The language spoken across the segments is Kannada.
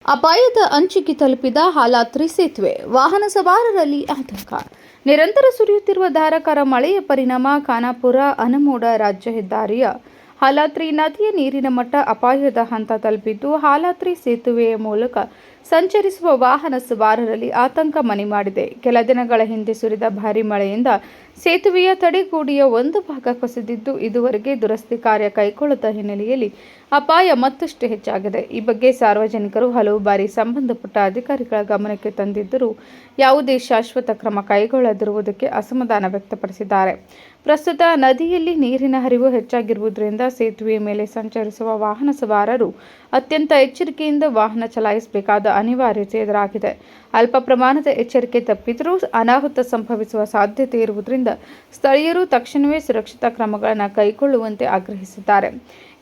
ಅಪಾಯದ ಅಂಚಿಗೆ ತಲುಪಿದ ಹಾಲಾತ್ರಿ ಸೇತುವೆ, ವಾಹನ ಸವಾರರಲ್ಲಿ ಆತಂಕ. ನಿರಂತರ ಸುರಿಯುತ್ತಿರುವ ಧಾರಾಕಾರ ಮಳೆಯ ಪರಿಣಾಮ ಖಾನಾಪುರ ಅನಮೋಡ ರಾಜ್ಯ ಹೆದ್ದಾರಿಯ ಹಾಲಾತ್ರಿ ನದಿಯ ನೀರಿನ ಮಟ್ಟ ಅಪಾಯದ ಹಂತ ತಲುಪಿದ್ದು, ಹಾಲಾತ್ರಿ ಸೇತುವೆಯ ಮೂಲಕ ಸಂಚರಿಸುವ ವಾಹನ ಸವಾರರಲ್ಲಿ ಆತಂಕ ಮನೆ ಮಾಡಿದೆ. ಕೆಲ ದಿನಗಳ ಹಿಂದೆ ಸುರಿದ ಭಾರೀ ಮಳೆಯಿಂದ ಸೇತುವೆಯ ತಡೆಗೋಡೆಯ ಒಂದು ಭಾಗ ಕುಸಿದಿದ್ದು, ಇದುವರೆಗೆ ದುರಸ್ತಿ ಕಾರ್ಯ ಕೈಗೊಳ್ಳದ ಹಿನ್ನೆಲೆಯಲ್ಲಿ ಅಪಾಯ ಮತ್ತಷ್ಟು ಹೆಚ್ಚಾಗಿದೆ. ಈ ಬಗ್ಗೆ ಸಾರ್ವಜನಿಕರು ಹಲವು ಬಾರಿ ಸಂಬಂಧಪಟ್ಟ ಅಧಿಕಾರಿಗಳ ಗಮನಕ್ಕೆ ತಂದಿದ್ದರೂ ಯಾವುದೇ ಶಾಶ್ವತ ಕ್ರಮ ಕೈಗೊಳ್ಳದಿರುವುದಕ್ಕೆ ಅಸಮಾಧಾನ ವ್ಯಕ್ತಪಡಿಸಿದ್ದಾರೆ. ಪ್ರಸ್ತುತ ನದಿಯಲ್ಲಿ ನೀರಿನ ಹರಿವು ಹೆಚ್ಚಾಗಿರುವುದರಿಂದ ಸೇತುವೆಯ ಮೇಲೆ ಸಂಚರಿಸುವ ವಾಹನ ಸವಾರರು ಅತ್ಯಂತ ಎಚ್ಚರಿಕೆಯಿಂದ ವಾಹನ ಚಲಾಯಿಸಬೇಕಾದ ಅನಿವಾರ್ಯತೆ ಎದುರಾಗಿದೆ. ಅಲ್ಪ ಪ್ರಮಾಣದ ಎಚ್ಚರಿಕೆ ತಪ್ಪಿದರೂ ಅನಾಹುತ ಸಂಭವಿಸುವ ಸಾಧ್ಯತೆ ಇರುವುದರಿಂದ ಸ್ಥಳೀಯರು ತಕ್ಷಣವೇ ಸುರಕ್ಷತಾ ಕ್ರಮಗಳನ್ನು ಕೈಗೊಳ್ಳುವಂತೆ ಆಗ್ರಹಿಸಿದ್ದಾರೆ.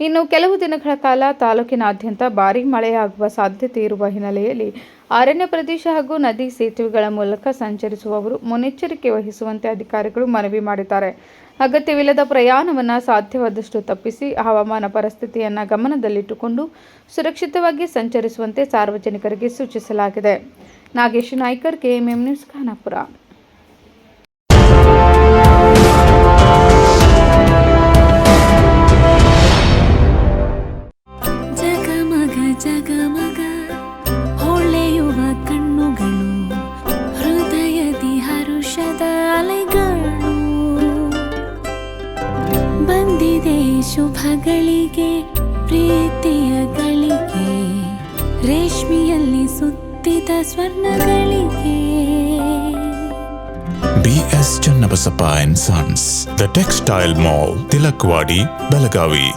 ಇನ್ನು ಕೆಲವು ದಿನಗಳ ಕಾಲ ತಾಲೂಕಿನಾದ್ಯಂತ ಭಾರೀ ಮಳೆಯಾಗುವ ಸಾಧ್ಯತೆ ಇರುವ ಹಿನ್ನೆಲೆಯಲ್ಲಿ ಅರಣ್ಯ ಪ್ರದೇಶ ಹಾಗೂ ನದಿ ಸೇತುವೆಗಳ ಮೂಲಕ ಸಂಚರಿಸುವವರು ಮುನ್ನೆಚ್ಚರಿಕೆ ವಹಿಸುವಂತೆ ಅಧಿಕಾರಿಗಳು ಮನವಿ ಮಾಡಿದ್ದಾರೆ. ಅಗತ್ಯವಿಲ್ಲದ ಪ್ರಯಾಣವನ್ನು ಸಾಧ್ಯವಾದಷ್ಟು ತಪ್ಪಿಸಿ ಹವಾಮಾನ ಪರಿಸ್ಥಿತಿಯನ್ನು ಗಮನದಲ್ಲಿಟ್ಟುಕೊಂಡು ಸುರಕ್ಷಿತವಾಗಿ ಸಂಚರಿಸುವಂತೆ ಸಾರ್ವಜನಿಕರಿಗೆ ಸೂಚಿಸಲಾಗಿದೆ. Nagesh Naikar, KMM news, Khanapur. ಜಗಮಗ ಹೊಳೆಯುವ ಕಣ್ಣುಗಳು, ಹೃದಯದಿ ಹರುಷದ ಅಲೆಗಳು. ಬಂದಿದೆ ಶುಭಗಳಿಗೆ, ಪ್ರೀತಿಯ ಗಳಿಗೆ, ರೇಷ್ಮೆಯಲ್ಲಿ ಸುತ್ತಿದ ಸ್ವರ್ಣಗಳಿಗೆ. BS Channabasappa and Sons, The Textile Mall, Tilakvadi, Belagavi.